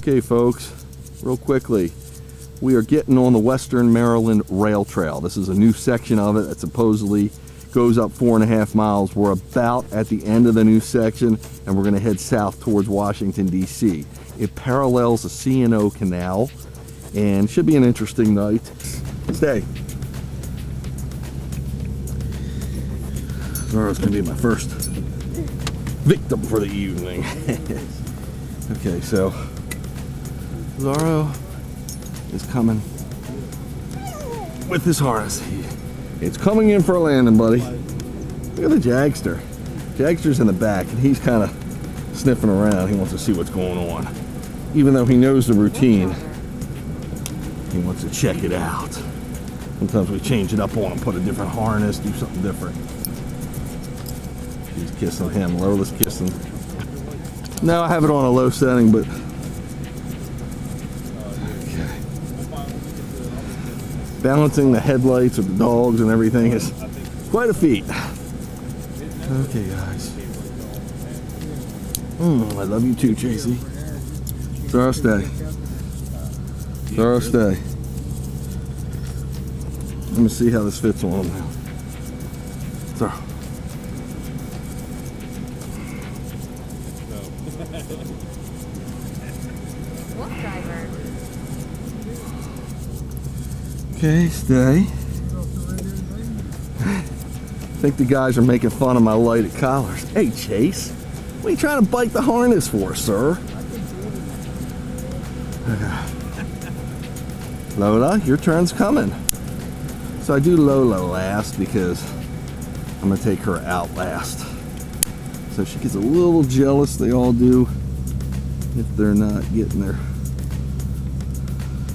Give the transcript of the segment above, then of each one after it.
Okay folks, real quickly, we are getting on the Western Maryland Rail Trail. This is a new section of it that supposedly goes up 4.5 miles. We're about at the end of the new section and we're going to head south towards Washington, D.C. It parallels the C&O Canal and should be an interesting night. Stay. Zara's going to be my first victim for the evening. Okay, so Zara is coming with his harness. It's coming in for a landing, buddy. Look at the Jagster. Jagster's in the back and he's kind of sniffing around. He wants to see what's going on. Even though he knows the routine, he wants to check it out. Sometimes we change it up on him, put a different harness, do something different. She's kissing him. Lola's kissing. No, I have it on a low setting, but okay. Balancing the headlights with the dogs and everything is quite a feat. Okay, guys. I love you too, Tracy. Zara, stay. Zara, stay. Let me see how this fits on him now. Zara. Woofdriver. Okay, stay. I think the guys are making fun of my lighted collars. Hey, Chase, what are you trying to bite the harness for, sir? Lola, your turn's coming. So I do Lola last because I'm gonna take her out last. So she gets a little jealous, they all do, if they're not getting their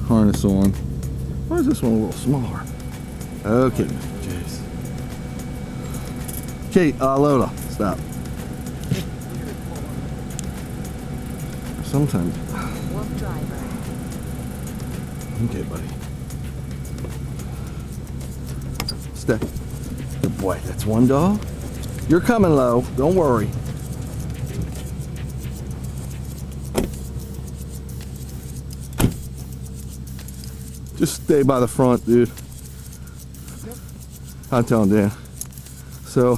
harness on. Why is this one a little smaller? Okay, Mr. Chase. Chase, Lola, stop. Sometimes. Woofdriver. Okay, buddy. Stay. Good boy, that's one dog. You're coming, Lo. Don't worry. Just stay by the front, dude. Yep. I'm telling Dan. So,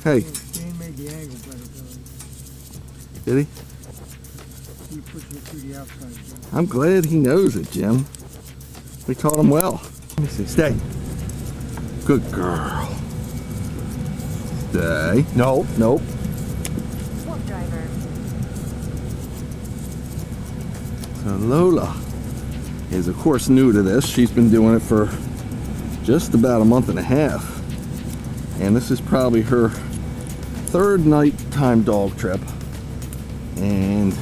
hey. Dan made the angle better, Did he? He pushed it through the outside. I'm glad he knows it, Jim. We taught him well. Let me see. Stay. Good girl. Stay. No, nope. Woofdriver. So Lola is, of course, new to this. She's been doing it for just about a month and a half. And this is probably her third nighttime dog trip. And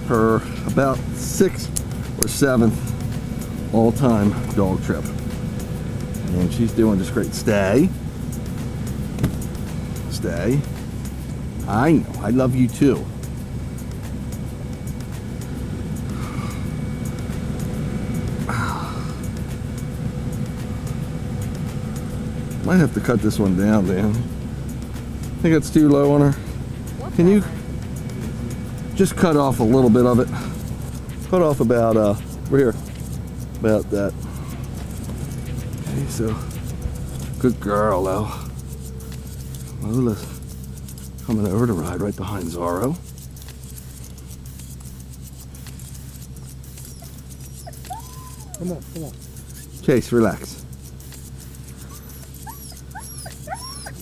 her about 6th or 7th all-time dog trip. And she's doing just great. Stay. Stay. I know. I love you too. Might have to cut this one down, Dan. Think it's too low on her. Can you just cut off a little bit of it? Cut off about over here. About that. Okay, so good girl, though. Lola's coming over to ride right behind Zorro. Come on, come on. Chase, relax.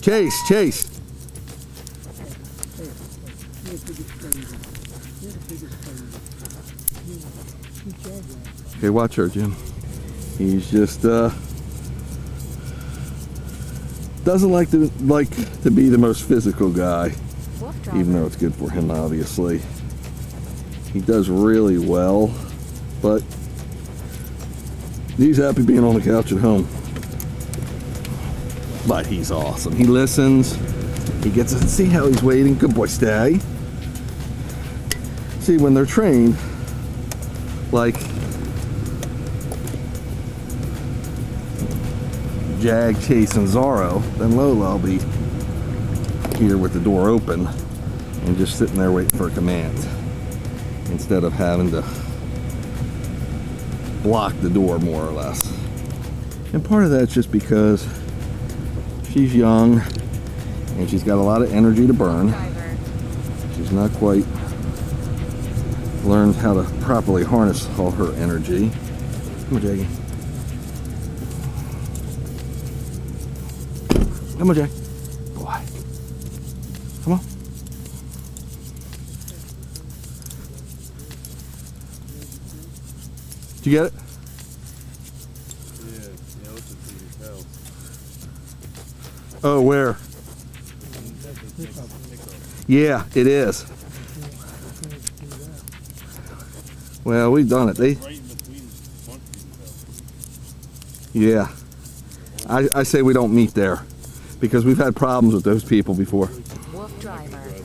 Chase, Chase. You're the biggest player. You're the biggest player. Okay, watch her, Jim. He's just doesn't like to be the most physical guy, even though it's good for him, obviously. He does really well, but he's happy being on the couch at home. But he's awesome. He listens. He gets to see how he's waiting. Good boy, stay. See, when they're trained, like Jag, Chase, and Zorro, then Lola will be here with the door open and just sitting there waiting for a command instead of having to block the door more or less. And part of that's just because she's young and she's got a lot of energy to burn. She's not quite learned how to properly harness all her energy. Come on, Jackie. Come on, Jack. Boy. Come on. Did you get it? Yeah, listen to your house. Oh, where? Yeah, it is. Well, we've done it. Right in between front of your house. Yeah. I say we don't meet there because we've had problems with those people before. Woofdriver.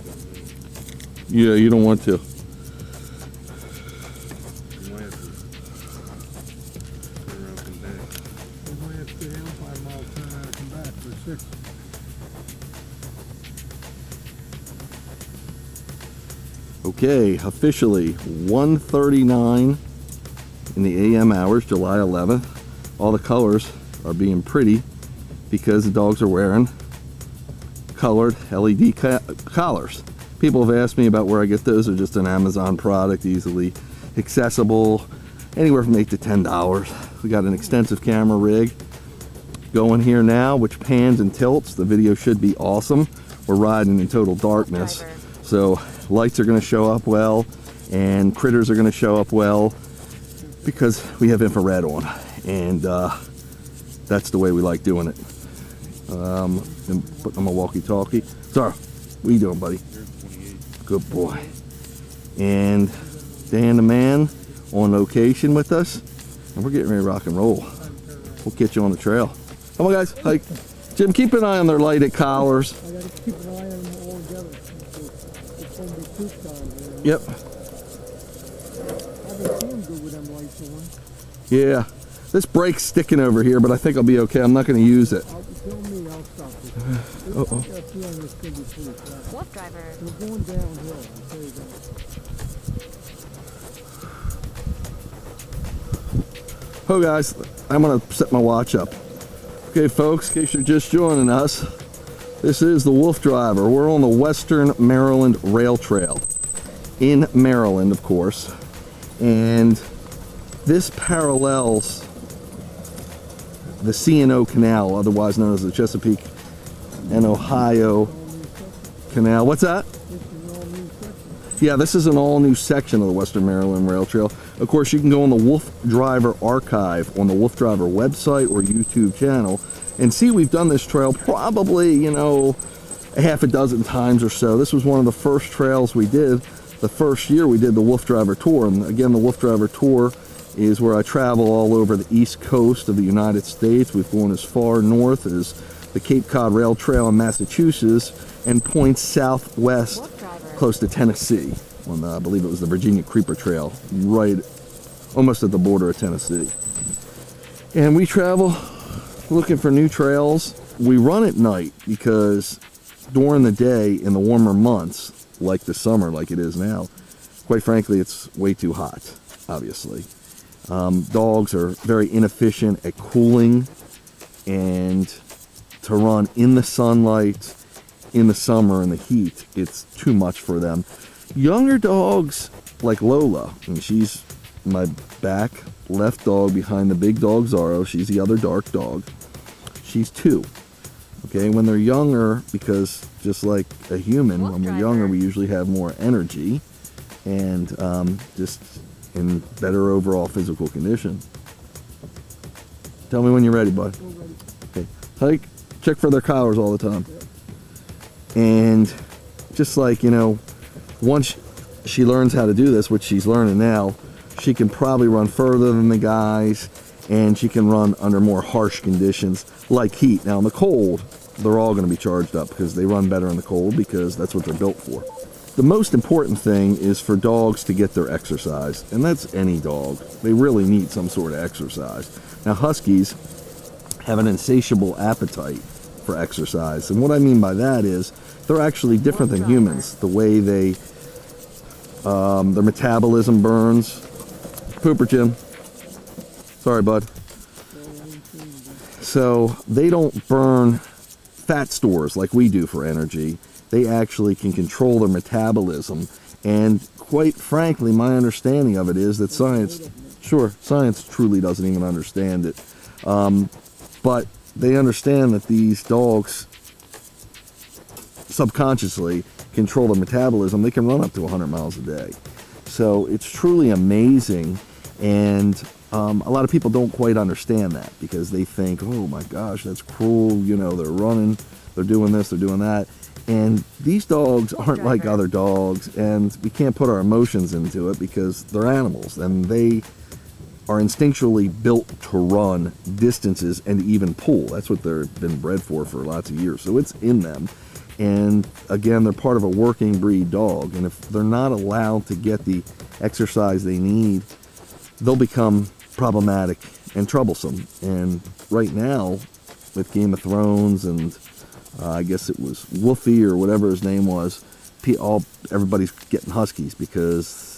Yeah, you don't want to. You might have to turn around and come back. We might have to get down 5 miles, turn around and come back for 6. Okay, officially 1:39 in the AM hours, July 11th. All the colors are being pretty because the dogs are wearing colored LED collars. People have asked me about where I get those. They're just an Amazon product, easily accessible, anywhere from $8 to $10. We got an extensive camera rig going here now, which pans and tilts. The video should be awesome. We're riding in total darkness, so lights are going to show up well and critters are going to show up well because we have infrared on, and that's the way we like doing it. And putting on my walkie-talkie. Sorry, what are you doing, buddy? Good boy. And Dan the man on location with us, and we're getting ready to rock and roll. We'll get you on the trail. Come on, guys. Like, Jim, keep an eye on their lighted collars. I gotta keep an eye on them all together. It's gonna be cooped on there. Yep. I haven't seen them good with them lights on. Yeah. This brake's sticking over here, but I think I'll be okay. I'm not going to use it. Tell me, I'll stop it. Uh-oh. I got a feeling it's gonna be pretty fast. Woofdriver. We're going downhill, I'll tell you that. Oh, guys, I'm going to set my watch up. Okay, folks, in case you're just joining us, this is the Woofdriver. We're on the Western Maryland Rail Trail in Maryland, of course, and this parallels the C&O Canal, otherwise known as the Chesapeake and Ohio Canal. What's that? Yeah, this is an all-new section of the Western Maryland Rail Trail. Of course, you can go on the Woofdriver archive on the Woofdriver website or YouTube channel and see we've done this trail probably, you know, a half a dozen times or so. This was one of the first trails we did the first year we did the Woofdriver Tour. And again, the Woofdriver Tour is where I travel all over the east coast of the United States. We've gone as far north as the Cape Cod Rail Trail in Massachusetts and points southwest close to Tennessee on I believe it was the Virginia Creeper Trail, right almost at the border of Tennessee. And we travel looking for new trails. We run at night because during the day in the warmer months, like the summer like it is now, quite frankly it's way too hot, obviously. Dogs are very inefficient at cooling, and to run in the sunlight in the summer in the heat, it's too much for them. Younger dogs like Lola, and she's my back left dog behind the big dog Zorro. She's the other dark dog. She's 2. Okay, when they're younger, because just like a human, when we're younger, we usually have more energy and just in better overall physical condition. Tell me when you're ready, bud. Okay, hike, check for their collars all the time. And just like, you know, once she learns how to do this, which she's learning now, she can probably run further than the guys, and she can run under more harsh conditions like heat. Now in the cold, they're all going to be charged up because they run better in the cold because that's what they're built for. The most important thing is for dogs to get their exercise, and that's any dog. They really need some sort of exercise. Now Huskies have an insatiable appetite for exercise, and what I mean by that is they're actually different than humans. The way they, their metabolism burns. Pooper, Jim. Sorry, bud. So they don't burn fat stores like we do for energy. They actually can control their metabolism. And quite frankly, my understanding of it is that science truly doesn't even understand it. But they understand that these dogs subconsciously control their metabolism. They can run up to 100 miles a day. So it's truly amazing. And a lot of people don't quite understand that because they think, oh my gosh, that's cruel. You know, they're running, they're doing this, they're doing that. And these dogs aren't like other dogs, and we can't put our emotions into it because they're animals and they are instinctually built to run distances and even pull. That's what they've been bred for lots of years. So it's in them. And again, they're part of a working breed dog. And if they're not allowed to get the exercise they need, they'll become problematic and troublesome. And right now, with Game of Thrones and I guess it was Wolfie or whatever his name was, everybody's getting Huskies because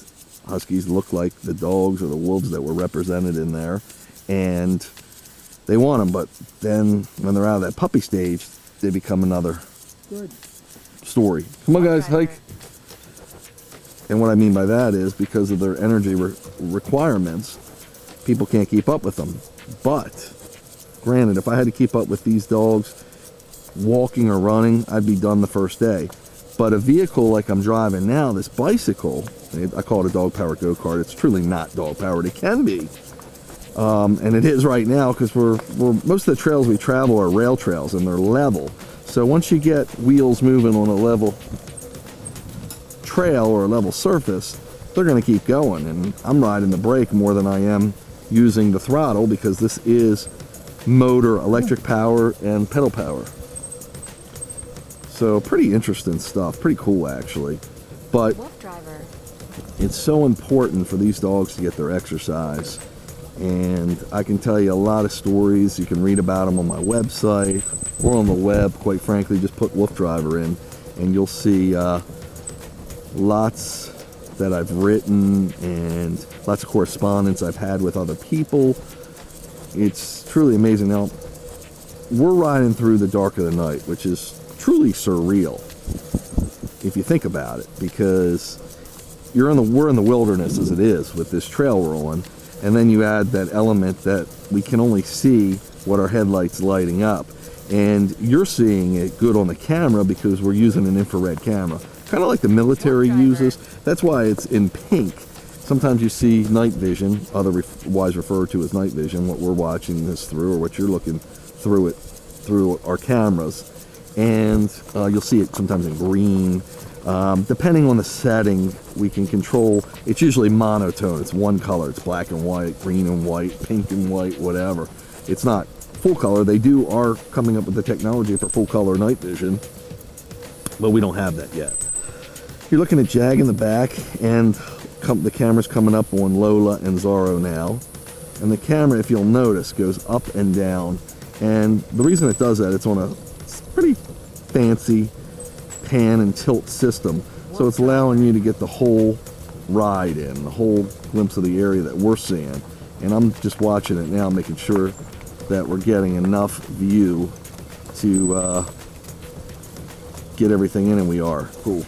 Huskies look like the dogs or the wolves that were represented in there, and they want them. But then when they're out of that puppy stage, they become another story. Come on, guys, hike. And what I mean by that is because of their energy requirements, people can't keep up with them. But granted, if I had to keep up with these dogs walking or running, I'd be done the first day. But a vehicle like I'm driving now, this bicycle, I call it a dog powered go-kart. It's truly not dog powered. It can be, and it is right now because we're most of the trails we travel are rail trails and they're level. So once you get wheels moving on a level trail or a level surface, they're going to keep going. And I'm riding the brake more than I am using the throttle because this is motor, electric power, and pedal power. So pretty interesting stuff, pretty cool actually. But Woofdriver. it's so important for these dogs to get their exercise. And I can tell you a lot of stories. You can read about them on my website or on the web. Quite frankly, just put Woofdriver in and you'll see lots that I've written and lots of correspondence I've had with other people. It's truly amazing. Now, we're riding through the dark of the night, which is truly surreal if you think about it, because we're in the wilderness as it is with this trail we're on, and then you add that element that we can only see what our headlights lighting up, and you're seeing it good on the camera because we're using an infrared camera, kind of like the military uses. That's why it's in pink. Sometimes you see night vision, otherwise referred to as night vision, what we're watching this through or what you're looking through it through our cameras. And you'll see it sometimes in green. Depending on the setting, we can control. It's usually monotone. It's one color. It's black and white, green and white, pink and white, whatever. It's not full color. They are coming up with the technology for full color night vision, but we don't have that yet. You're looking at Jag in the back, and the camera's coming up on Lola and Zorro now. And the camera, if you'll notice, goes up and down. And the reason it does that, it's on a pretty fancy pan and tilt system, so it's allowing you to get the whole ride in, the whole glimpse of the area that we're seeing. And I'm just watching it now, making sure that we're getting enough view to get everything in, and we are. Cool.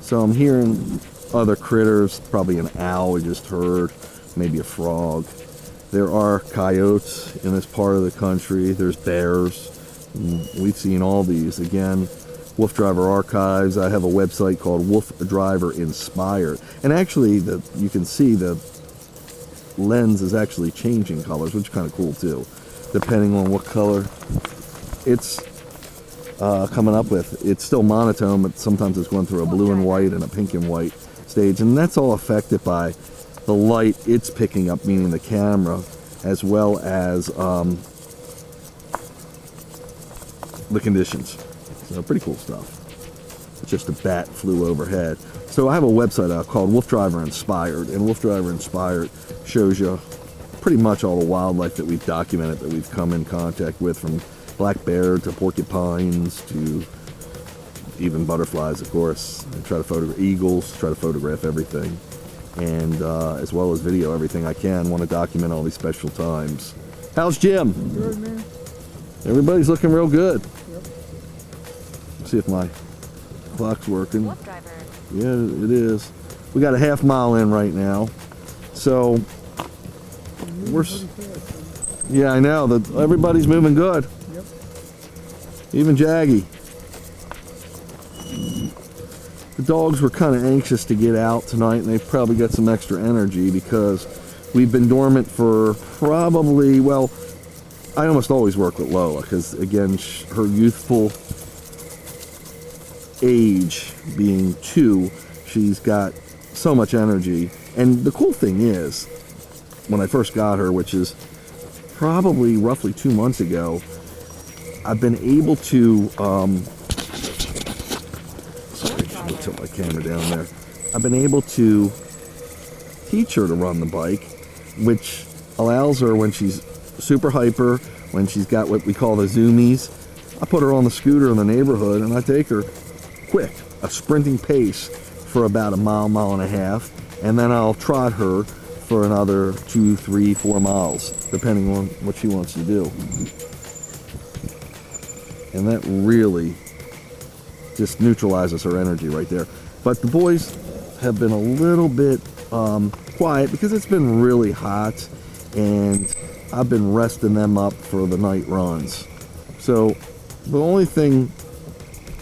So I'm hearing other critters, probably an owl we just heard, maybe a frog. There are coyotes in this part of the country. There's bears. We've seen all these. Again, Woofdriver Archives. I have a website called Woofdriver Inspired. And actually, you can see the lens is actually changing colors, which is kind of cool too, depending on what color it's coming up with. It's still monotone, but sometimes it's going through a blue and white and a pink and white stage. And that's all affected by the light it's picking up, meaning the camera, as well as the conditions. So pretty cool stuff. Just a bat flew overhead. So I have a website called Woofdriver Inspired, and Woofdriver Inspired shows you pretty much all the wildlife that we've documented, that we've come in contact with, from black bear to porcupines to even butterflies, of course. I try to photograph eagles, try to photograph everything, and as well as video everything I can. Want to document all these special times. How's Jim? Good, man. Everybody's looking real good. Yep. See if my clock's working. Woofdriver. Yeah, it is. We got a half mile in right now, so we're. Yeah, I know that everybody's moving good. Yep. Even Jaggy. The dogs were kind of anxious to get out tonight, and they've probably got some extra energy because we've been dormant for probably, well, I almost always work with Lola because, again, her youthful age being 2, she's got so much energy. And the cool thing is, when I first got her, which is probably roughly 2 months ago, I've been able to, sorry, I'm gonna tilt my camera down there. I've been able to teach her to run the bike, which allows her when she's super hyper, when she's got what we call the zoomies, I put her on the scooter in the neighborhood and I take her quick, a sprinting pace for about a mile, mile and a half, and then I'll trot her for another 2, 3, 4 miles, depending on what she wants to do. And that really just neutralizes her energy right there. But the boys have been a little bit quiet because it's been really hot, and I've been resting them up for the night runs. So the only thing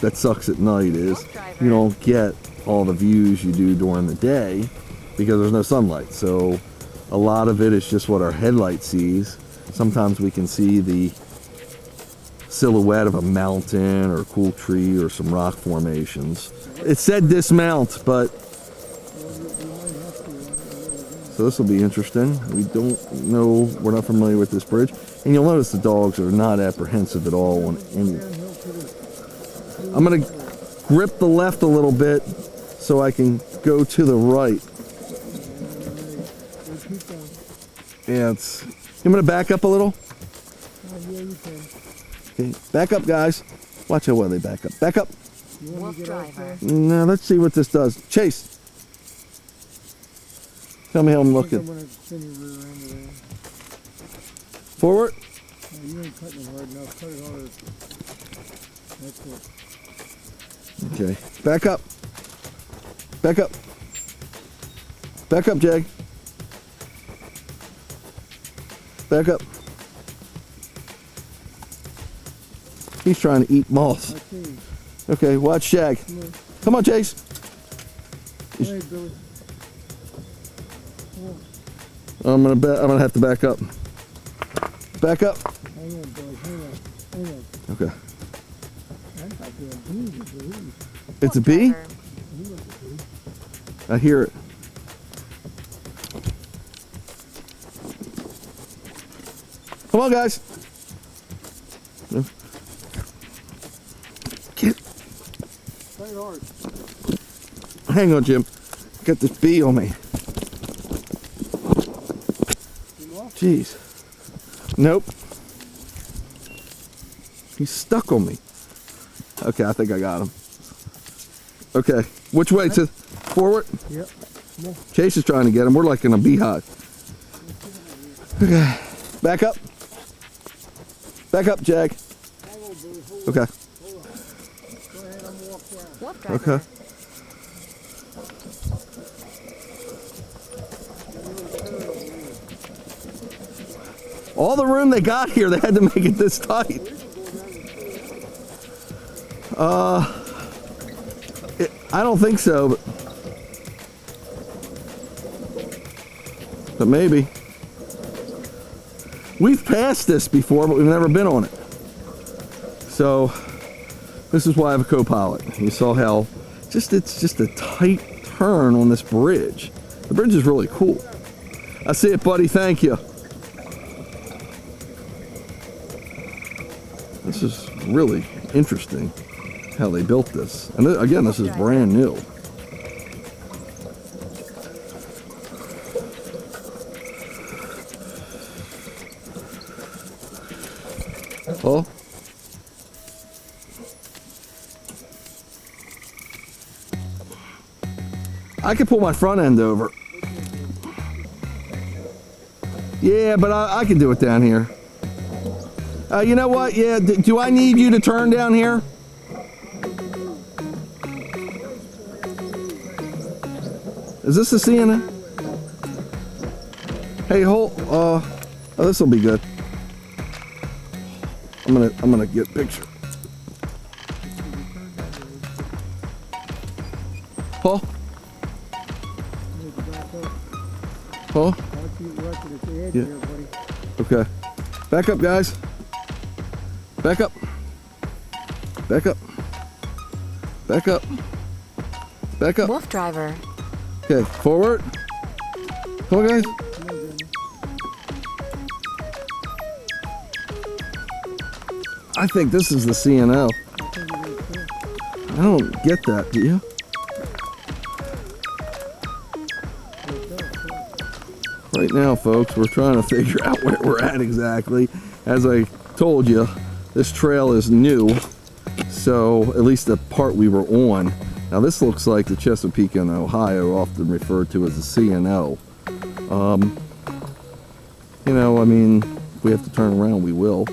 that sucks at night is you don't get all the views you do during the day because there's no sunlight. So a lot of it is just what our headlight sees. Sometimes we can see the silhouette of a mountain or a cool tree or some rock formations. It said dismount, but so this will be interesting. We don't know, we're not familiar with this bridge. And you'll notice the dogs are not apprehensive at all on any. I'm gonna grip the left a little bit so I can go to the right. Yeah, it's, I'm gonna back up a little. Yeah, you can. Okay, back up, guys. Watch how well they back up. Back up. Woofdriver. Now let's see what this does. Chase. Tell me how I'm I'm looking. gonna spin your rear end around. Forward. No, you ain't cutting it hard enough. Cut it harder. That's it. Okay. Back up. Back up. Back up, Jag. Back up. He's trying to eat moss. I see. Okay, watch Jag. Come on, Chase. Hey, Billy. I'm gonna have to back up. Back up. Hang on, Billy. Hang on. Hang on. Okay. That's not doing bee, it's a bee. It's a bee? Woofdriver. He was a bee. I hear it. Come on, guys. Get. Play hard. Hang on, Jim. Got this bee on me. You lost? Jeez. Nope. He's stuck on me. Okay, I think I got him. Okay. Which way? To forward? Yep. No. Chase is trying to get him. We're like in a beehive. Okay. Back up. Back up, Jag. Hold on, Billy. Hold on. Okay. Hold on. Go ahead, I'm gonna walk down. Woofdriver. Okay. All the room they got here, they had to make it this tight. I don't think so, but maybe. We've passed this before, but we've never been on it. So this is why I have a co-pilot. You saw how it's just a tight turn on this bridge. The bridge is really cool. I see it, buddy. Thank you. This is really interesting how they built this. And again, this is brand new. Oh. I could pull my front end over. Yeah, but I can do it down here. You know what? Yeah, do I need you to turn down here? Is this the C&O? Hey, hold. Oh, this will be good. I'm gonna get a picture. Huh? Huh? Yeah. Okay. Back up, guys. Back up. Back up. Back up. Back up. Woofdriver. Okay, forward. Come on, guys. I think this is the C&O. I don't get that, do you? Right now, folks, we're trying to figure out where we're at exactly. As I told you, this trail is new, so at least the part we were on. Now this looks like the Chesapeake in Ohio, often referred to as the C&O. You know, I mean, if we have to turn around, we will.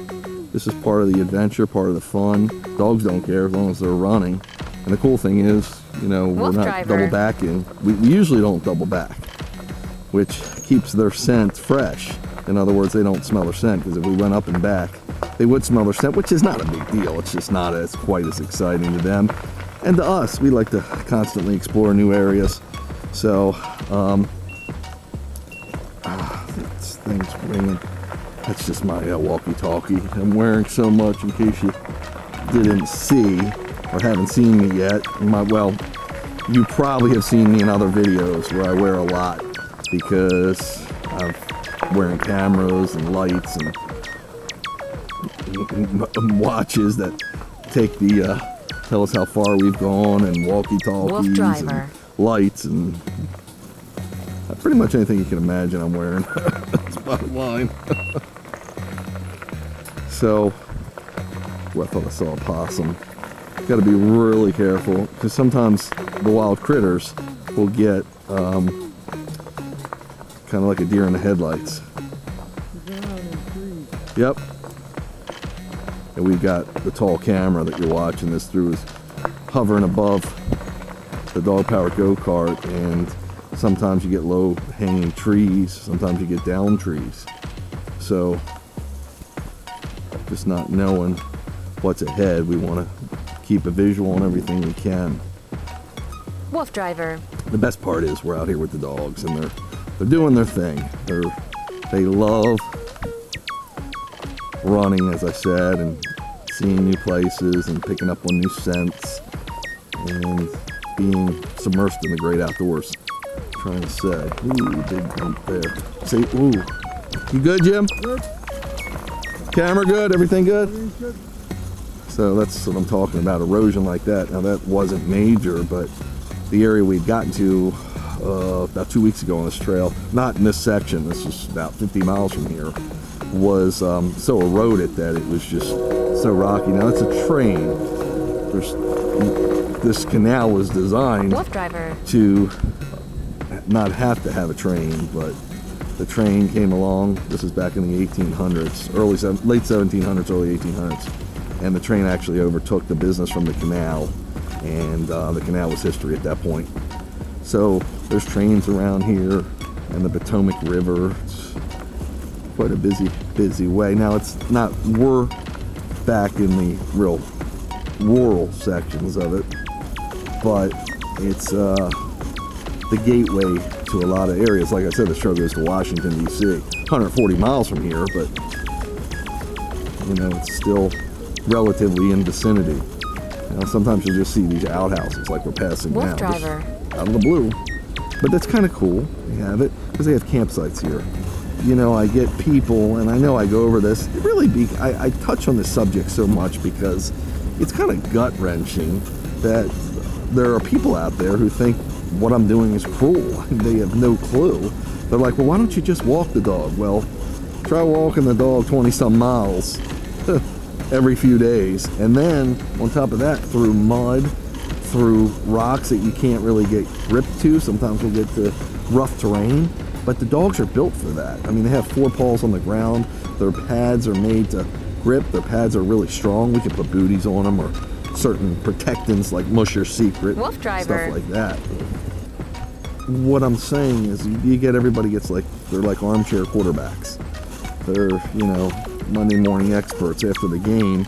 This is part of the adventure, part of the fun. Dogs don't care as long as they're running. And the cool thing is, you know, we're not double backing. We usually don't double back, which keeps their scent fresh. In other words, they don't smell their scent, because if we went up and back, they would smell their scent, which is not a big deal. It's just not as quite as exciting to them. And to us, we like to constantly explore new areas. So, this thing's ringing. That's just my walkie-talkie. I'm wearing so much, in case you didn't see or haven't seen me yet. Well, you probably have seen me in other videos where I wear a lot, because I'm wearing cameras and lights and watches that take the tell us how far we've gone, and walkie-talkies and lights, and pretty much anything you can imagine I'm wearing. That's bottom line. So, I thought I saw a possum. Got to be really careful, because sometimes the wild critters will get kind of like a deer in the headlights. Yep. And we've got the tall camera that you're watching this through is hovering above the dog-powered go-kart, and sometimes you get low-hanging trees, sometimes you get down trees. So, just not knowing what's ahead, we want to keep a visual on everything we can. Woofdriver. The best part is we're out here with the dogs, and they're doing their thing. They love running, as I said, and seeing new places and picking up on new scents and being submersed in the great outdoors. I'm trying to say, ooh, big bump there. Say, ooh, you good, Jim? Good. Camera good? Everything good? Everything's good. So that's what I'm talking about, erosion like that. Now that wasn't major, but the area we'd gotten to about 2 weeks ago on this trail, not in this section, this was about 50 miles from here, was so eroded that it was just so rocky. Now it's a train. This canal was designed to not have to have a train, but the train came along. This is back in the 1800s, late 1700s, early 1800s, and the train actually overtook the business from the canal, and the canal was history at that point. So there's trains around here, and the Potomac River. It's quite a busy way. Now it's not, we're back in the real rural sections of it, but it's the gateway to a lot of areas. Like I said, the show goes to Washington, D.C. 140 miles from here, but you know, it's still relatively in vicinity. You know, sometimes you'll just see these outhouses like we're passing now, just out of the blue. But that's kind of cool. They have it because they have campsites here. You know, I get people, and I know I go over this. I touch on this subject so much because it's kind of gut-wrenching that there are people out there who think what I'm doing is cruel. They have no clue. They're like, well, why don't you just walk the dog? Well, try walking the dog 20-some miles every few days, and then on top of that, through mud, through rocks that you can't really get grip to. Sometimes we'll get to rough terrain, but the dogs are built for that. I mean, they have 4 paws on the ground. Their pads are made to grip. Their pads are really strong. We can put booties on them or certain protectants like Mushers Secret, Woofdriver. stuff like that. What I'm saying is you get everybody gets like, they're like armchair quarterbacks. They're, you know, Monday morning experts after the game.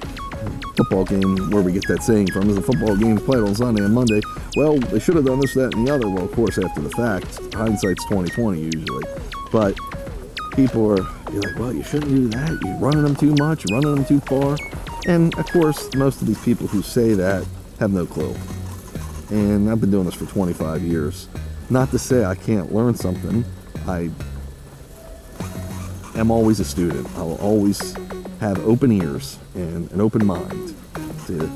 Football game, where we get that saying from, is a football game played on Sunday and Monday. Well, they should have done this, that, and the other. Well, of course, after the fact, hindsight's 20/20 usually. But people are, you're like, well, you shouldn't do that. You're running them too much. You're running them too far. And of course, most of these people who say that have no clue. And I've been doing this for 25 years. Not to say I can't learn something. I am always a student. I will always have open ears and an open mind to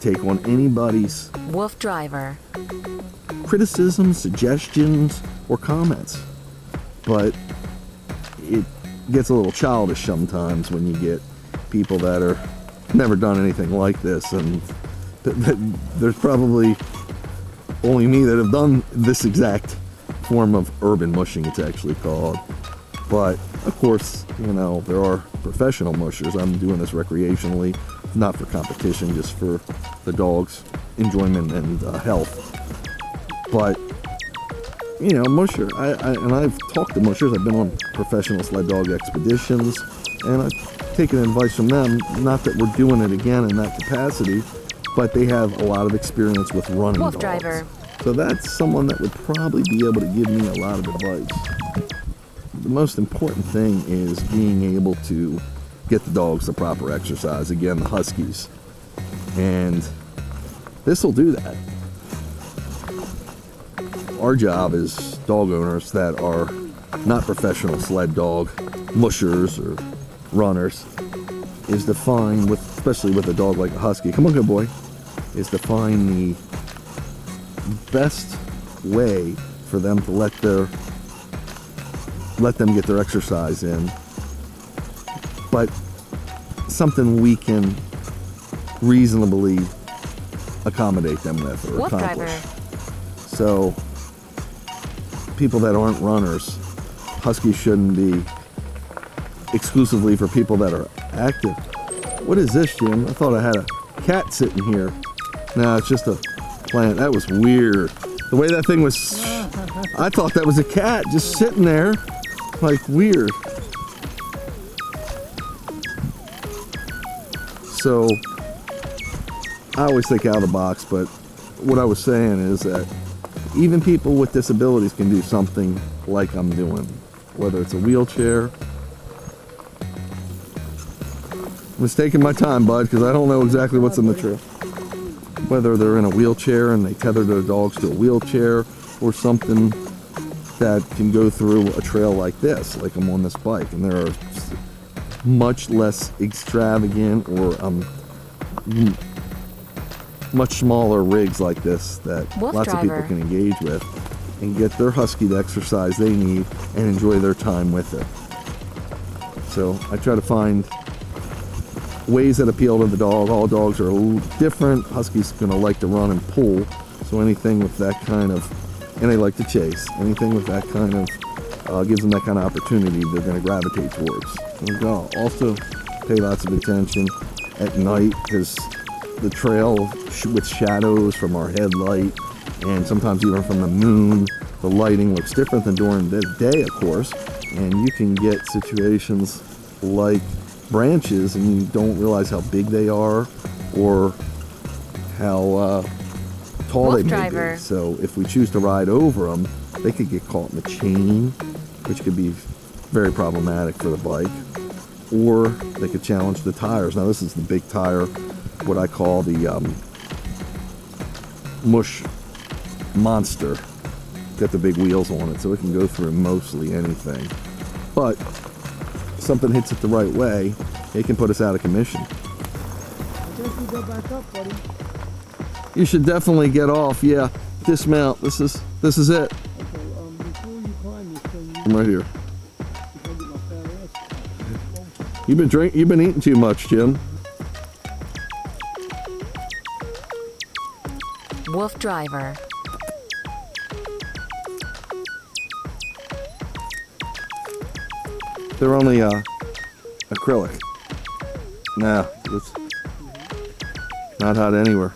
take on anybody's Woofdriver. criticisms, suggestions, or comments. But it gets a little childish sometimes when you get people that are never done anything like this, and there's probably only me that have done this exact form of urban mushing, it's actually called. But of course, you know, there are professional mushers. I'm doing this recreationally, not for competition, just for the dogs' enjoyment and health. But you know, musher, and I've talked to mushers. I've been on professional sled dog expeditions, and I've taken advice from them. Not that we're doing it again in that capacity, but they have a lot of experience with running Woofdriver. dogs. So that's someone that would probably be able to give me a lot of advice. The most important thing is being able to get the dogs the proper exercise. Again, the Huskies. And this will do that. Our job as dog owners that are not professional sled dog mushers or runners is to find, especially with a dog like a Husky, come on good boy, is to find the best way for them to let them get their exercise in, but something we can reasonably accommodate them with or accomplish. So people that aren't runners, Huskies shouldn't be exclusively for people that are active. What is this, Jim? I thought I had a cat sitting here. No, it's just a plant. That was weird. The way that thing was, I thought that was a cat just sitting there, like weird. So I always think out of the box, but what I was saying is that even people with disabilities can do something like I'm doing, whether it's a wheelchair. I'm just taking my time, bud, because I don't know exactly what's in the trail. Whether they're in a wheelchair and they tether their dogs to a wheelchair, or something that can go through a trail like this, like I'm on this bike, and there are much less extravagant or much smaller rigs like this that lots of people can engage with and get their Husky the exercise they need and enjoy their time with it. So I try to find ways that appeal to the dog. All dogs are a little different. Husky's gonna like to run and pull, so anything with that kind of, and they like to chase, anything with that kind of gives them that kind of opportunity, they're gonna gravitate towards. So we've got to also pay lots of attention at night, because the trail with shadows from our headlight and sometimes even from the moon, the lighting looks different than during the day, of course, and you can get situations like branches and you don't realize how big they are or how tall they may be. So if we choose to ride over them, they could get caught in the chain, which could be very problematic for the bike, or they could challenge the tires. Now this is the big tire, what I call the Mush Monster. Got the big wheels on it, so it can go through mostly anything. But if something hits it the right way, it can put us out of commission. I guess we go back up, buddy. You should definitely get off. Yeah, dismount. This is it. Okay, before you climb this thing, I'm right here. you get my fat ass. You've been eating too much, Jim. Woofdriver. They're only acrylic. No, it's not hot anywhere.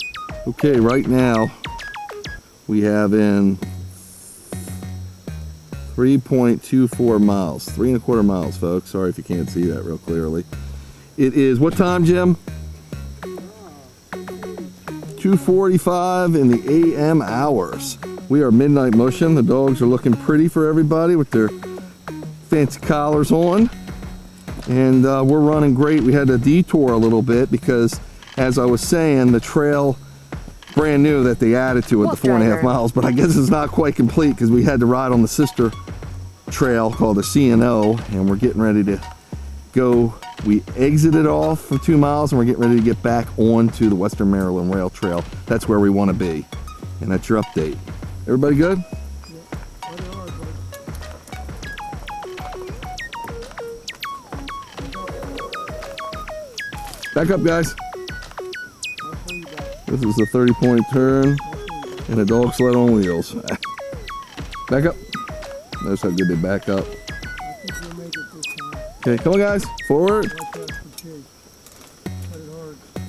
Okay, right now we have in 3.24 miles, 3.25 miles, folks. Sorry if you can't see that real clearly. It is, what time, Jim? 2:45 in the AM hours. We are midnight mushing. The dogs are looking pretty for everybody with their fancy collars on. And we're running great. We had to detour a little bit because, as I was saying, the trail, brand new that they added to it, the 4.5 miles, but I guess it's not quite complete because we had to ride on the sister trail called the C&O, and we're getting ready to go. We exited off for 2 miles and we're getting ready to get back onto the Western Maryland Rail Trail. That's where we want to be. And that's your update. Everybody good? Back up, guys. This is a 30-point turn and a dog sled on wheels. Back up. Notice how good they back up. Okay, come on, guys. Forward.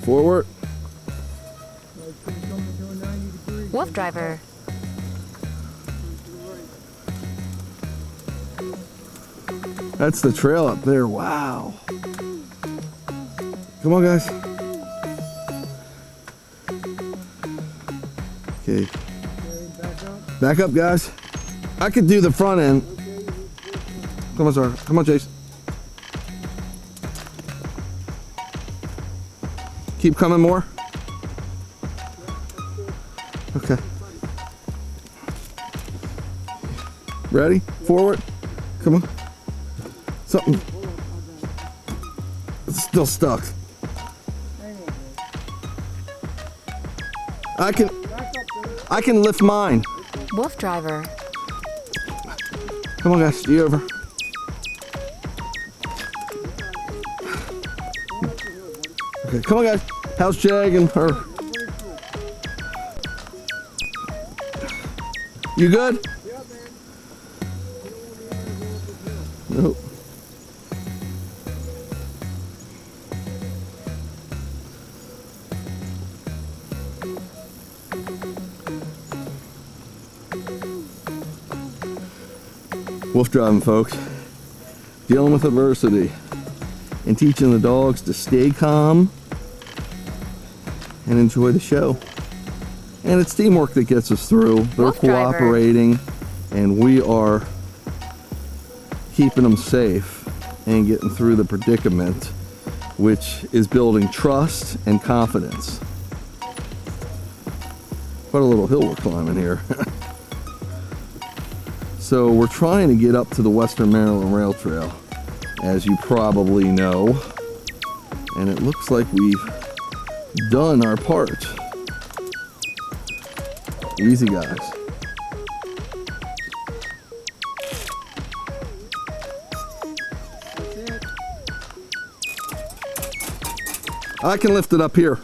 Forward. Woofdriver. That's the trail up there. Wow. Come on, guys. Okay. Back up, guys. I could do the front end. Come on, sir. Come on, Chase. Keep coming more. Okay. Ready? Forward. Come on. Something. It's still stuck. I can lift mine. Woofdriver. Come on, guys. Stay over. Okay, come on, guys. How's Jag and her? You good? Nope. Wolf driving, folks. Dealing with adversity and teaching the dogs to stay calm and enjoy the show. And it's teamwork that gets us through. They're cooperating and we are keeping them safe and getting through the predicament, which is building trust and confidence. What a little hill we're climbing here. So we're trying to get up to the Western Maryland Rail Trail, as you probably know, and it looks like we've done our part. Easy, guys. I can lift it up here.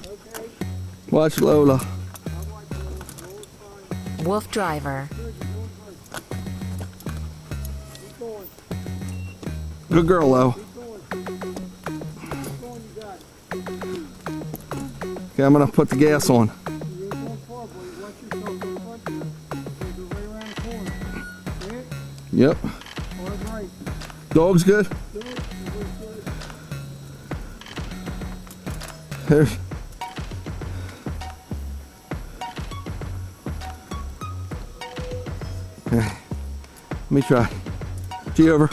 Watch Lola. Woofdriver. Good girl, Lo. Okay, I'm gonna put the gas on. Yep. Dog's good? There's... Okay. Let me try. G over.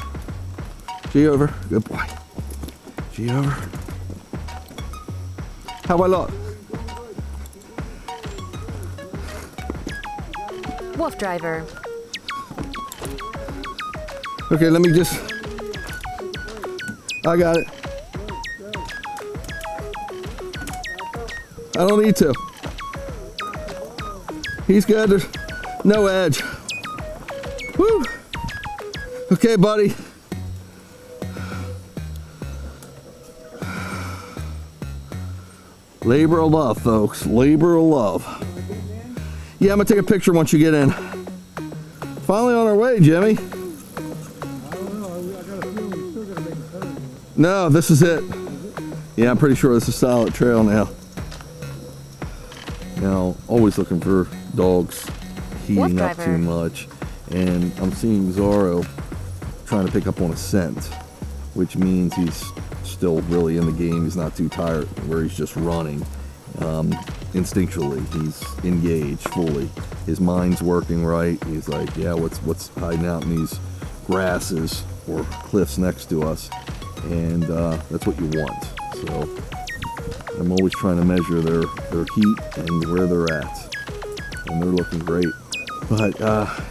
G over. Good boy. G over. How about look? Woofdriver. Okay, let me just... I got it. I don't need to. He's good. There's no edge. Woo! Okay, buddy. Labor of love, folks. Labor of love. Yeah, I'm gonna take a picture once you get in. Finally on our way, Jimmy. I don't know. I got a feeling we're still gonna make a turn. No, this is it. Yeah, I'm pretty sure this is a solid trail now. Now, always looking for dogs heating up Woofdriver. too much. And I'm seeing Zorro trying to pick up on a scent, which means he's still really in the game. He's not too tired, where he's just running. Instinctually, he's engaged fully. His mind's working right. He's like, yeah, what's hiding out in these grasses or cliffs next to us? And that's what you want. So I'm always trying to measure their heat and where they're at, and they're looking great. But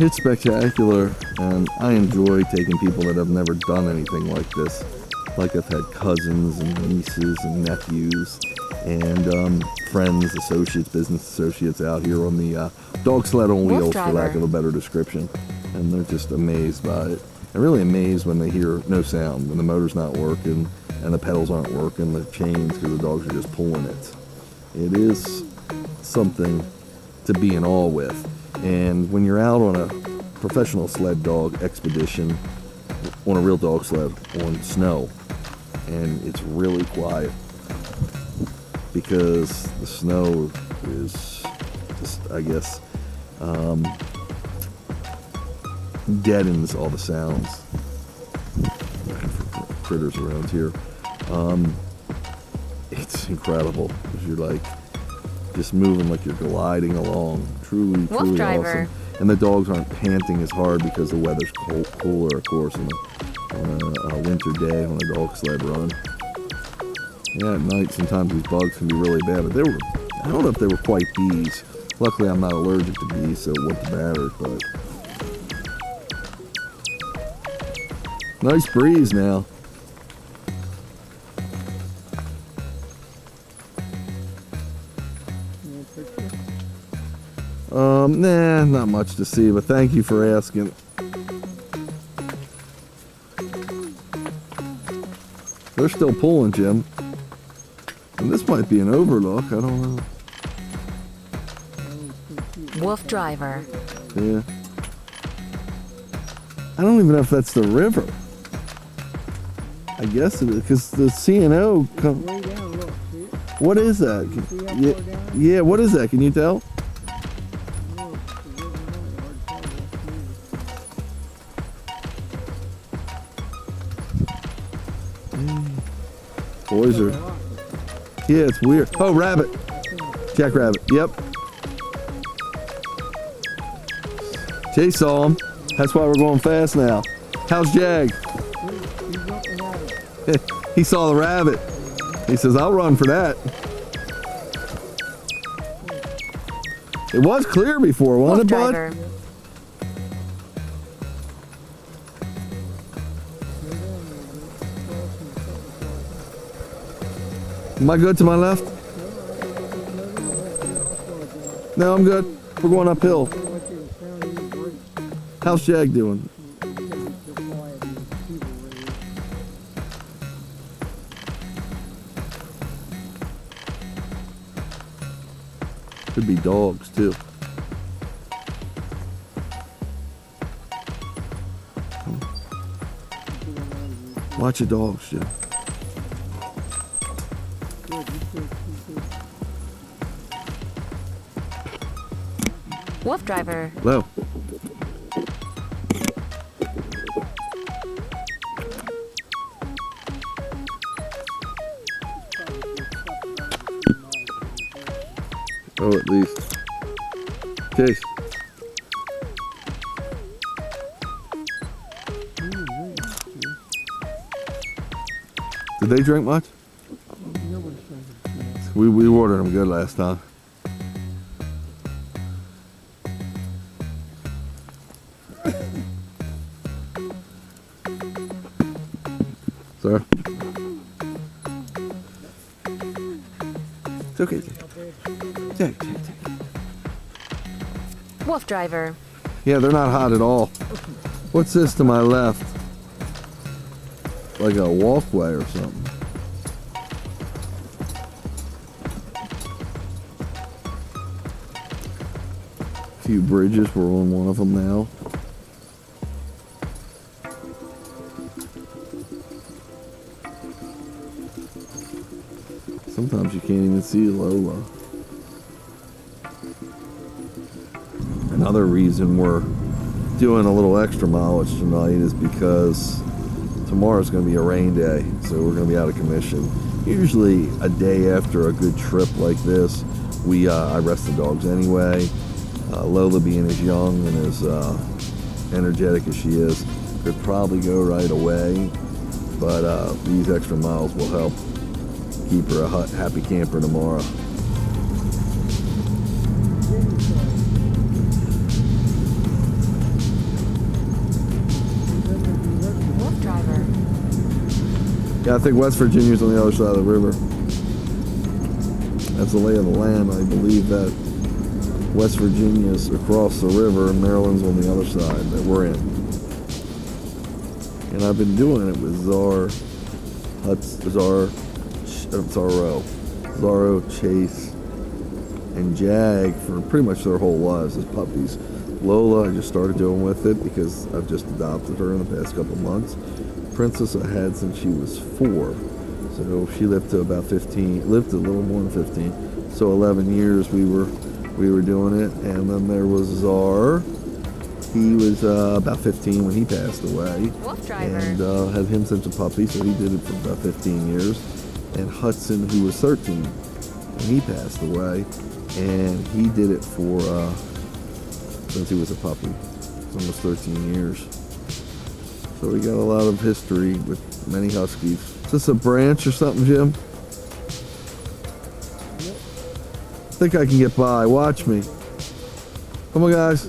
it's spectacular, and I enjoy taking people that have never done anything like this. Like I've had cousins and nieces and nephews and friends, associates, business associates out here on the dog sled on wheels, for lack of a better description. And they're just amazed by it. And really amazed when they hear no sound, when the motor's not working and the pedals aren't working, the chains, because the dogs are just pulling it. It is something to be in awe with. And when you're out on a professional sled dog expedition, on a real dog sled, on snow, and it's really quiet, because the snow is just, I guess, deadens all the sounds. Critters around here. It's incredible. You're like just moving like you're gliding along. Truly Woofdriver. awesome. And the dogs aren't panting as hard because the weather's cooler, of course, on a winter day on a dog sled run. Yeah, at night sometimes these bugs can be really bad, but I don't know if they were quite bees. Luckily I'm not allergic to bees, so it wouldn't matter, but nice breeze now. Nah, not much to see, but thank you for asking. They're still pulling, Jim. And this might be an overlook, I don't know. Woofdriver. Yeah. I don't even know if that's the river. I guess it is, because the C&O come. Way down, look, see it? What is that? See how Yeah, far down? yeah, what is that? Can you tell? No, it's the river, hard to tell. Boys are. Yeah, it's weird. Oh, rabbit. Jackrabbit. Yep. Jay saw him. That's why we're going fast now. How's Jag? He's up and at it. He saw the rabbit. He says, I'll run for that. It was clear before, wasn't it, bud? Woofdriver. Am I good to my left? No, I'm good. We're going uphill. How's Jag doing? Could be dogs too. Watch your dogs, Jim. Woofdriver. Low. Oh, at least. Case. Did they drink much? We ordered them good last time. Sir? It's okay. Take. Woofdriver. Yeah, they're not hot at all. What's this to my left? Like a walkway or something. few bridges. We're on one of them now. Sometimes you can't even see Lola. Another reason we're doing a little extra mileage tonight is because tomorrow's going to be a rain day, so we're going to be out of commission. Usually a day after a good trip like this, I rest the dogs anyway. Lola, being as young and as energetic as she is, could probably go right away, but these extra miles will help keep her a happy camper tomorrow. Woofdriver. Yeah, I think West Virginia's on the other side of the river. That's the lay of the land. I believe that West Virginia's across the river and Maryland's on the other side that we're in. And I've been doing it with Zorro, Chase, and Jag for pretty much their whole lives as puppies. Lola, I just started doing with it because I've just adopted her in the past couple months. Princess I had since she was 4. So she lived to about 15, lived to a little more than 15. So 11 years we were doing it. And then there was Czar. He was about 15 when he passed away. Woofdriver. And had him since a puppy, so he did it for about 15 years. And Hudson, who was 13 when he passed away, and he did it for since he was a puppy. It's almost 13 years. So we got a lot of history with many Huskies. Is this a branch or something, Jim? Yep. I think I can get by. Watch me. Come on, guys.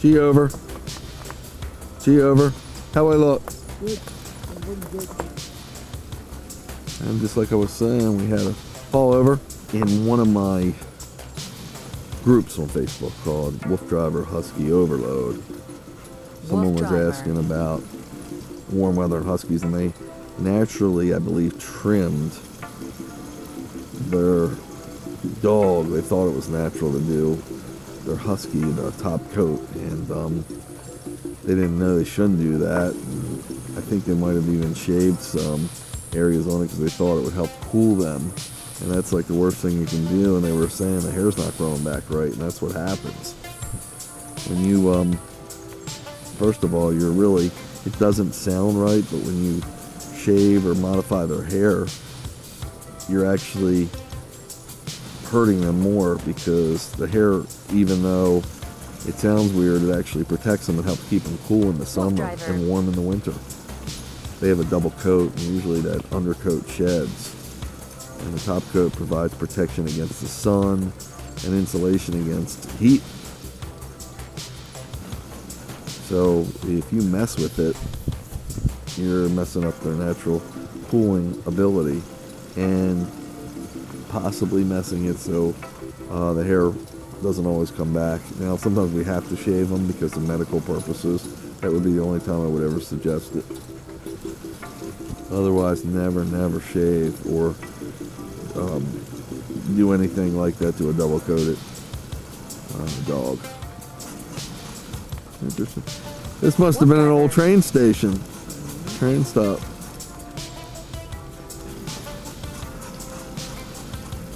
G over. G over. How I look? Good. I wouldn't get And just like I was saying, we had a fall over in one of my groups on Facebook called Woofdriver Husky Overload. Someone was Woofdriver. asking about warm weather and Huskies, and they naturally, I believe, trimmed their dog. They thought it was natural to do their Husky the top coat, and they didn't know they shouldn't do that. And I think they might have even shaved some areas on it because they thought it would help cool them, and that's like the worst thing you can do. And they were saying the hair's not growing back right, and that's what happens when you first of all, it doesn't sound right, but when you shave or modify their hair, you're actually hurting them more, because the hair, even though it sounds weird, it actually protects them and helps keep them cool in the summer Woofdriver. and warm in the winter. They have a double coat, and usually that undercoat sheds, and the top coat provides protection against the sun and insulation against heat. So if you mess with it, you're messing up their natural cooling ability and possibly messing it so the hair doesn't always come back. Now, sometimes we have to shave them because of medical purposes. That would be the only time I would ever suggest it. Otherwise, never shave or do anything like that to a double-coated dog. Interesting. This must have been an old train station. Train stop.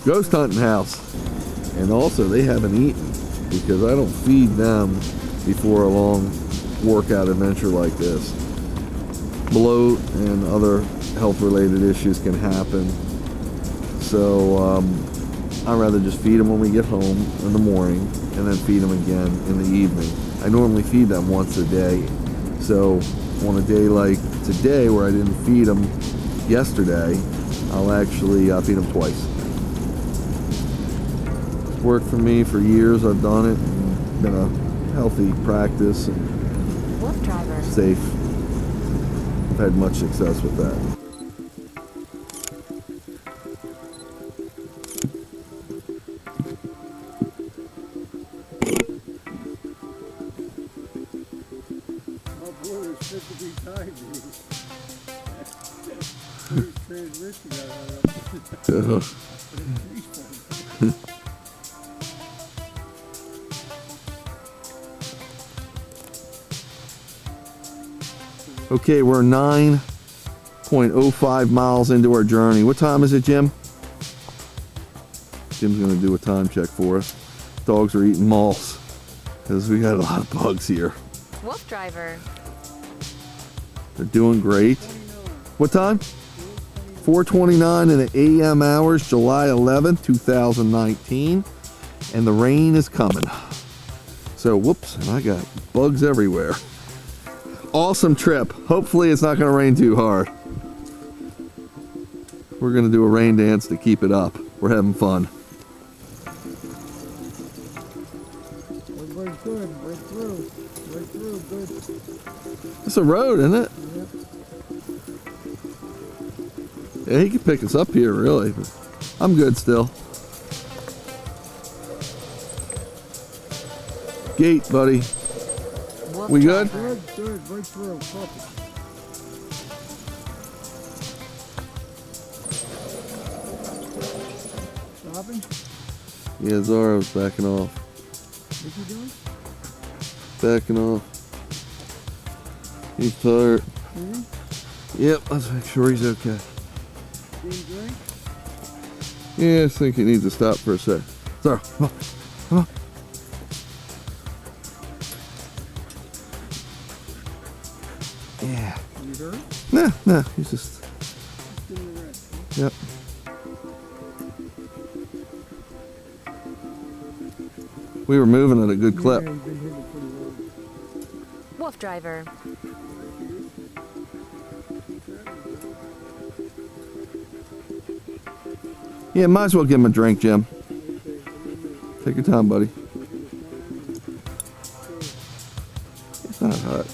Ghost hunting house. And also, they haven't eaten because I don't feed them before a long workout adventure like this. Bloat and other health-related issues can happen. So I'd rather just feed them when we get home in the morning and then feed them again in the evening. I normally feed them once a day. So on a day like today where I didn't feed them yesterday, I'll actually feed them twice. It's worked for me for years. I've done it. And been a healthy practice and Woofdriver. safe. I've had much success with that. my boy is fit to be tied to you. His transmission got hung up. Okay, we're 9.05 miles into our journey. What time is it, Jim? Jim's gonna do a time check for us. Dogs are eating moss because we got a lot of bugs here. Woofdriver. They're doing great. What time? 4:29 in the AM hours, July 11th, 2019. And the rain is coming. So, whoops, and I got bugs everywhere. Awesome trip. Hopefully it's not going to rain too hard. We're going to do a rain dance to keep it up. We're having fun. We're good. We're through. We're through. Good. It's a road, isn't it? Yep. Yeah, he could pick us up here, really. But I'm good still. Gate, buddy. We good? Good. Good. We're through. Perfect. Stopping? Yeah, Zara's backing off. What's he doing? Backing off. He's tired. Mm-hmm. Yep, let's make sure he's okay. Being drink? Yeah, I think he needs to stop for a sec. Zara, come on. Come on. Yeah. You hurt? Nah, he's just. Just give me a rest. Yep. We were moving at a good clip. Yeah, you've been hitting it pretty well. Woofdriver. Yeah, might as well give him a drink, Jim. Take your time, buddy. It's not hot.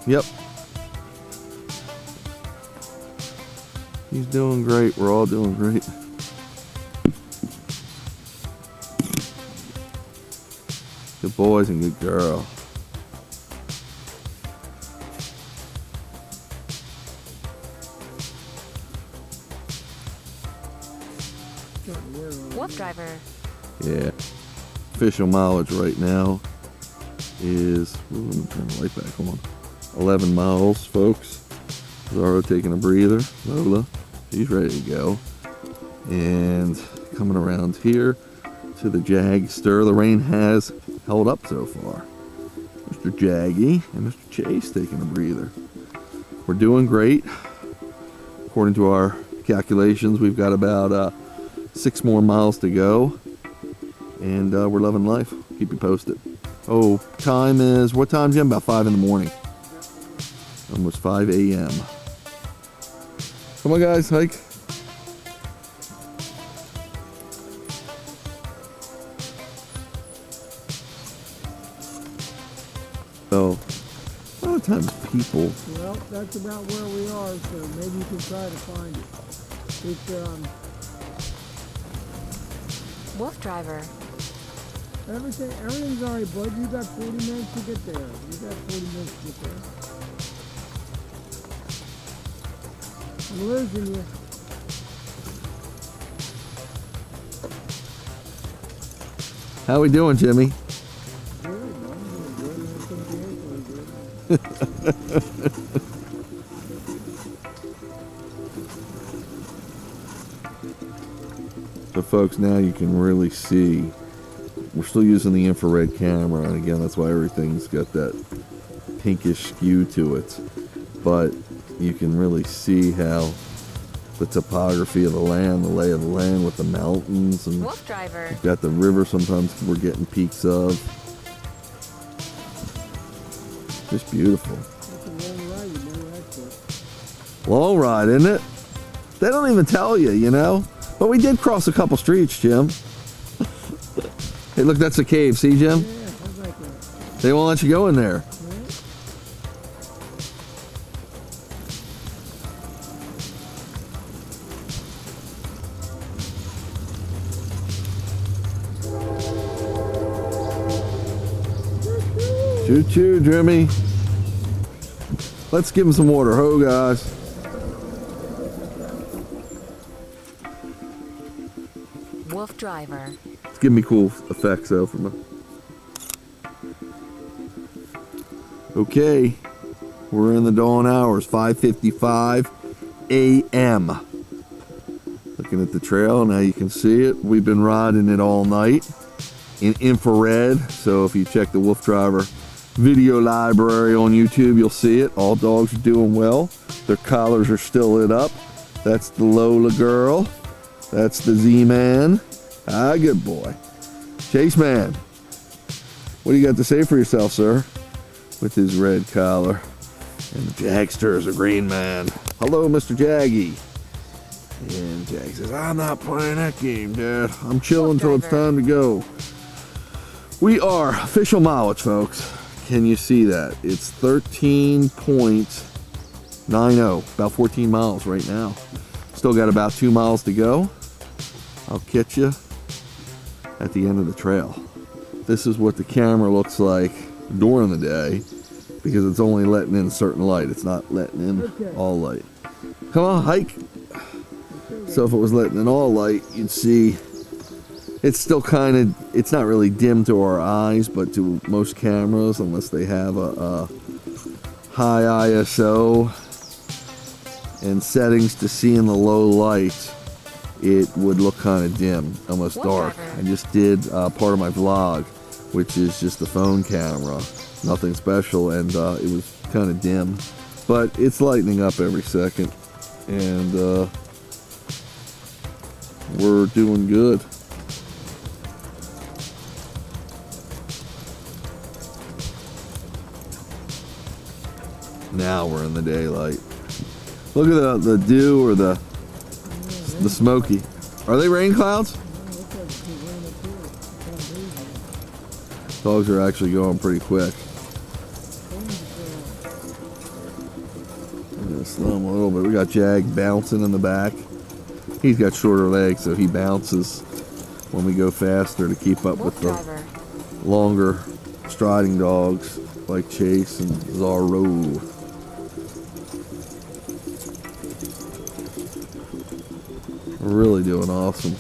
Yep. He's doing great. We're all doing great. Good boys and good girl. Woofdriver. Yeah. Official mileage right now is, ooh, let me turn the light back on. 11 miles, folks. Zara taking a breather. Lola, she's ready to go. And coming around here to the Jagster. The rain has held up so far. Mr. Jaggy and Mr. Chase taking a breather. We're doing great. According to our calculations, we've got about 6 more miles to go. And we're loving life. Keep you posted. Oh, time is, what time, Jim? About 5 in the morning. Almost 5 a.m. Come on, guys, hike. So, a lot of times people. Well, that's about where we are, so maybe you can try to find it. It's, Woofdriver. everything's alright, bud. You got 40 minutes to get there. You got 40 minutes to get there. I'm losing you. How we doing, Jimmy? Good, I'm doing good. I'm good. So folks, now you can really see. We're still using the infrared camera, and again, that's why everything's got that pinkish skew to it. But you can really see how the topography of the land, the lay of the land with the mountains, and Woofdriver. you've got the river sometimes we're getting peaks of. Just beautiful. That's a long ride, you never asked for it. Long ride, isn't it? They don't even tell you, you know? But we did cross a couple streets, Jim. Hey, look, that's a cave. See, Jim? Yeah, how's that going? They won't let you go in there. Choo choo, Jimmy. Let's give him some water. Ho, guys. Woofdriver. It's giving me cool effects though from a... Okay, we're in the dawn hours, 5:55 a.m. Looking at the trail, now you can see it. We've been riding it all night in infrared. So if you check the Woofdriver video library on YouTube, you'll see it. All dogs are doing well. Their collars are still lit up. That's the Lola girl. That's the Z-Man. Ah, good boy. Chase Man, what do you got to say for yourself, sir? With his red collar. And the Jagster is a green man. Hello, Mr. Jaggy. And Jag says, I'm not playing that game, Dad. I'm chilling till it's time to go. We are official mileage, folks. Can you see that? It's 13.90, about 14 miles right now. Still got about 2 miles to go. I'll catch you at the end of the trail. This is what the camera looks like during the day because it's only letting in certain light. It's not letting in all light. Come on, hike. So if it was letting in all light, you'd see it's still kind of, it's not really dim to our eyes, but to most cameras, unless they have a high ISO and settings to see in the low light, it would look kind of dim, almost dark. I just did part of my vlog, which is just the phone camera, nothing special, and it was kind of dim, but it's lightening up every second, and we're doing good. Now we're in the daylight. Look at the dew or the smoky. Are they rain clouds? Dogs are actually going pretty quick. I'm gonna slow them a little bit. We got Jag bouncing in the back. He's got shorter legs, so he bounces when we go faster to keep up with the longer striding dogs like Chase and Zorro. We're really doing awesome.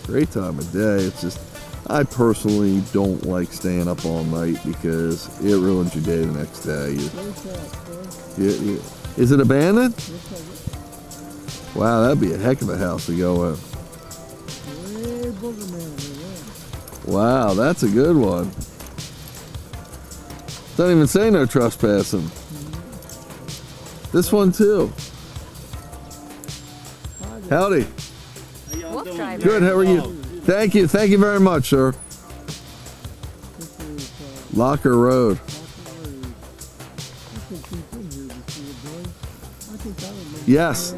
Great time of day. It's just, I personally don't like staying up all night because it ruins your day the next day. Is it abandoned? Wow, that'd be a heck of a house to go in. Wow, that's a good one. Doesn't even say no trespassing. This one too. Howdy. Good, how are you? Thank you very much, sir. Locker Road. Yes.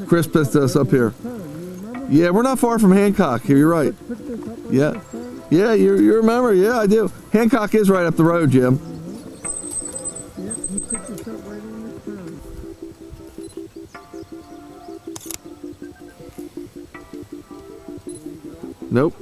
Chris pissed us up here. Yeah, we're not far from Hancock here, you're right. Yeah. Yeah, you remember? Yeah, I do. Hancock is right up the road, Jim. Nope.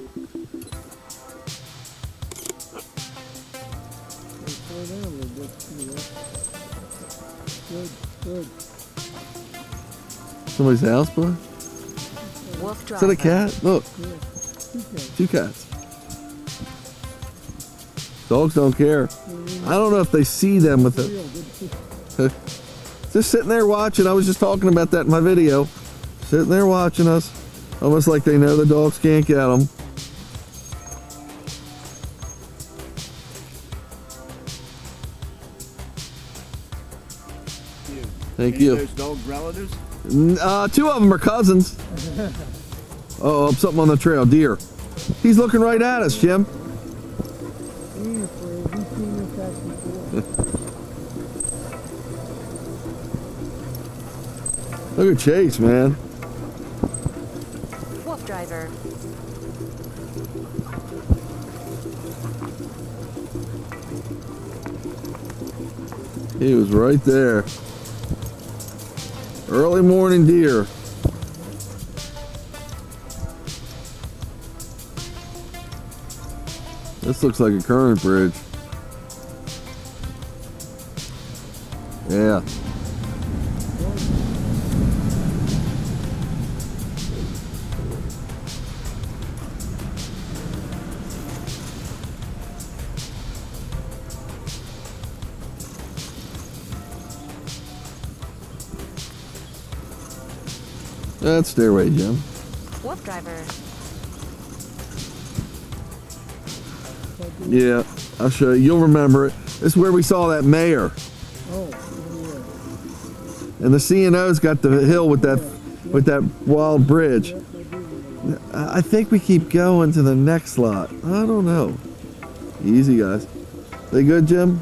Somebody's house, boy? Is that a cat? Look. Two cats. Dogs don't care. I don't know if they see them with it. Just sitting there watching. I was just talking about that in my video. Sitting there watching us. Almost like they know the dogs can't get them. Thank you. Those dogs relatives? Two of them are cousins. Uh-oh, something on the trail. Deer. He's looking right at us, Jim. Look at Chase, man. Woofdriver. He was right there. Early morning deer. This looks like a current bridge. Yeah. That's stairway, Jim. Woofdriver. Yeah, I'll show you. You'll remember it. This is where we saw that mayor. Oh, yeah. And the C&O's got the hill with that wild bridge. I think we keep going to the next lot. I don't know. Easy, guys. They good, Jim?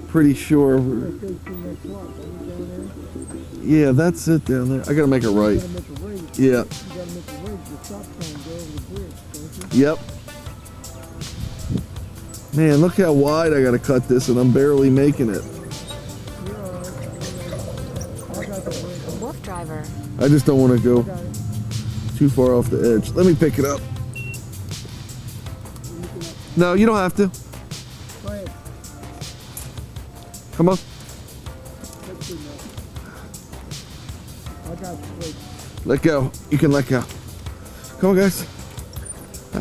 Pretty sure. Let's go to the next lot. Are we down there? Yeah, that's it down there. I gotta make a right. You gotta make a right. Yeah. You gotta make a right. The stop sign go over the bridge, don't you? Yep. Man, look how wide I gotta cut this, and I'm barely making it. You're all right. I got the bridge. Woofdriver. I just don't want to go Got it. too far off the edge. Let me pick it up. No, you don't have to. Go ahead. Come on. Let's do that. I got the bridge. Let go. You can let go. Come on, guys. You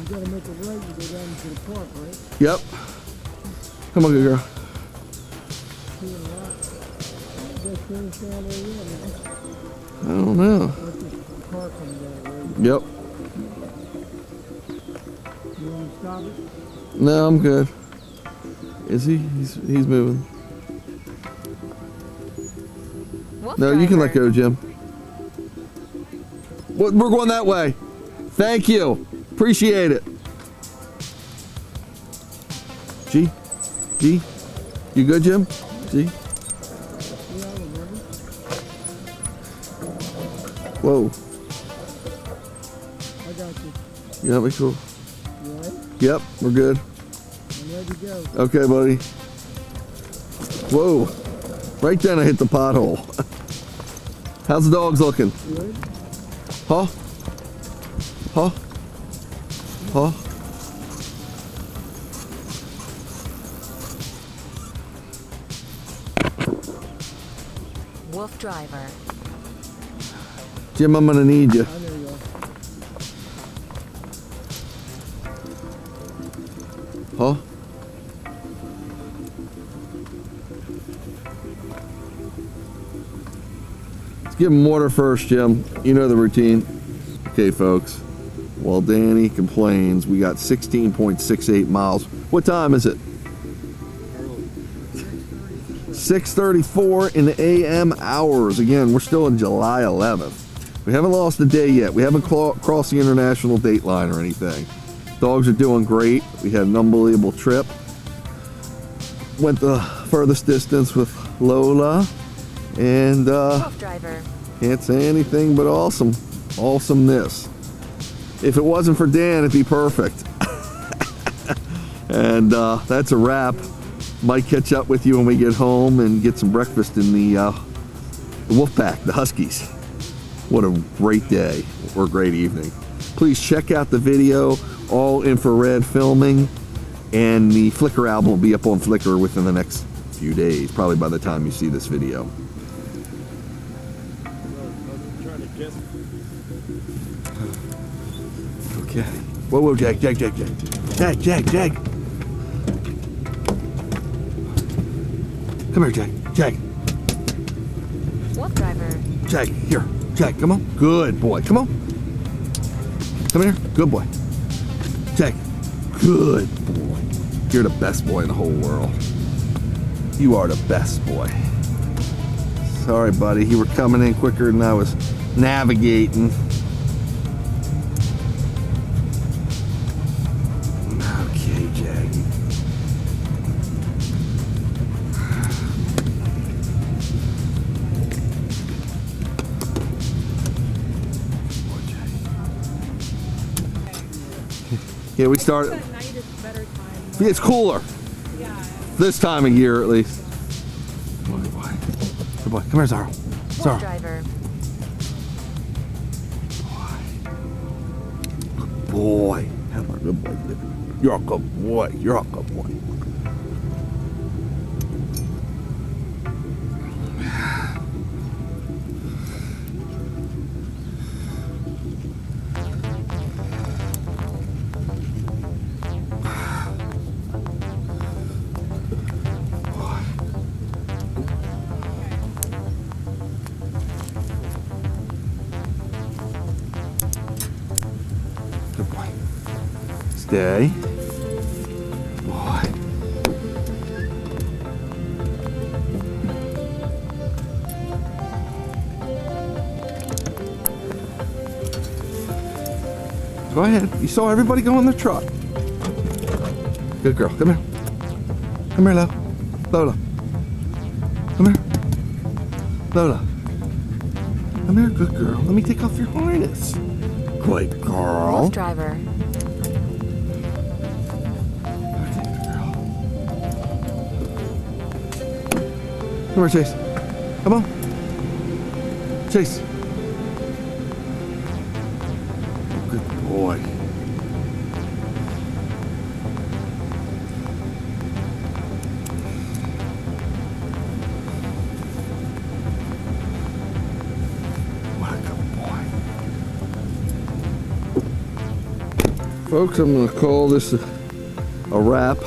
gotta make a right and go down to the park, right? Yep. Come on, good girl. See a lot. Just finish down there yet, man. I don't know. What's this car coming down the road? Yep. You wanna stop it? No, I'm good. Is he? He's moving. No, you can let go, Jim. We're going that way. Thank you. Appreciate it. G? G? You good, Jim? G? Yeah, I remember. Whoa. I got you. You got me cool? You all right? Yep, we're good. I'm ready to go. Okay, buddy. Whoa. Right then I hit the pothole. How's the dogs looking? Good? Huh? Huh? Huh? Woofdriver. Jim, I'm gonna need you. I know you are. Huh? Let's give him water first, Jim. You know the routine. Okay, folks. While Danny complains, we got 16.68 miles. What time is it? 6:34 in the AM hours. Again, we're still in July 11th. We haven't lost a day yet. We haven't crossed the international date line or anything. Dogs are doing great. We had an unbelievable trip. Went the furthest distance with Lola, and Woofdriver. can't say anything but awesome. Awesomeness. If it wasn't for Dan, it'd be perfect. And that's a wrap. Might catch up with you when we get home and get some breakfast in the wolf pack, the Huskies. What a great day or great evening. Please check out the video, all infrared filming, and the Flickr album will be up on Flickr within the next few days, probably by the time you see this video. I'm trying to guess. Okay. Whoa, whoa, Jag. Come here, Jag. Woofdriver. Jag, here. Jag, come on. Good boy. Come on. Come here. Good boy. Jag. Good boy. You're the best boy in the whole world. You are the best boy. Sorry, buddy. You were coming in quicker than I was navigating. Okay, Jag. Yeah, we start. At night it's a better time. It's cooler Yeah. this time of year, at least. Good boy. Good boy. Come here, Zara. Zara. Woofdriver. Good boy. Have a good boy. You're a good boy. You're a good boy. Stay. Boy. Go ahead. You saw everybody go in the truck. Good girl. Come here. Come here, Lola. Lola. Come here. Lola. Come here, good girl. Let me take off your harness. Good girl. Woofdriver. Okay, good girl. Come here, Chase. Come on. Chase. Good boy. What a good boy. Folks, I'm going to call this a wrap.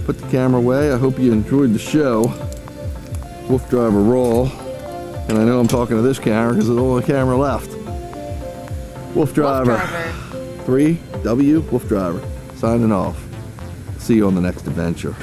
Put the camera away. I hope you enjoyed the show. Woofdriver Raw. And I know I'm talking to this camera because it's the only camera left. Woofdriver. 3W Woofdriver. Signing off. See you on the next adventure.